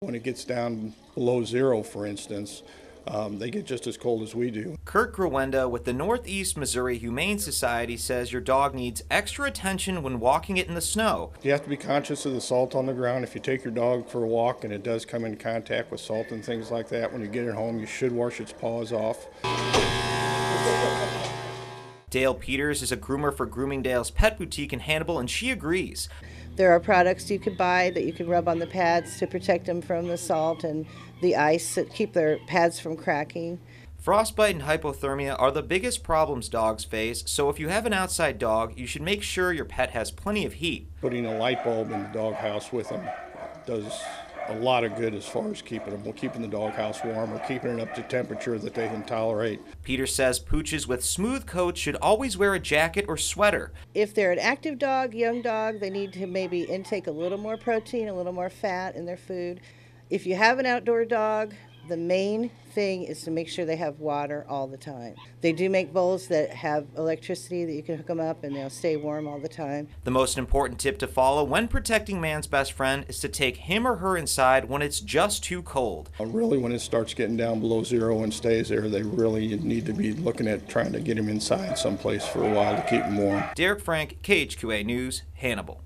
When it gets down below zero, for instance, they get just as cold as we do. Kurt Grewenda with the Northeast Missouri Humane Society says your dog needs extra attention when walking it in the snow. You have to be conscious of the salt on the ground. If you take your dog for a walk and it does come in contact with salt and things like that, when you get it home, you should wash its paws off. Dale Peters is a groomer for Groomingdale's Pet Boutique in Hannibal, and she agrees. There are products you could buy that you can rub on the pads to protect them from the salt and the ice that keep their pads from cracking. Frostbite and hypothermia are the biggest problems dogs face, so if you have an outside dog, you should make sure your pet has plenty of heat. Putting a light bulb in the doghouse with them does a lot of good as far as keeping the doghouse warm or keeping it up to temperature that they can tolerate. Peter says pooches with smooth coats should always wear a jacket or sweater. If they're an active dog, young dog, they need to maybe intake a little more protein, a little more fat in their food. If you have an outdoor dog, the main thing is to make sure they have water all the time. They do make bowls that have electricity that you can hook them up and they'll stay warm all the time. The most important tip to follow when protecting man's best friend is to take him or her inside when it's just too cold. Really, when it starts getting down below zero and stays there, they really need to be looking at trying to get him inside someplace for a while to keep him warm. Derek Frank, KHQA News, Hannibal.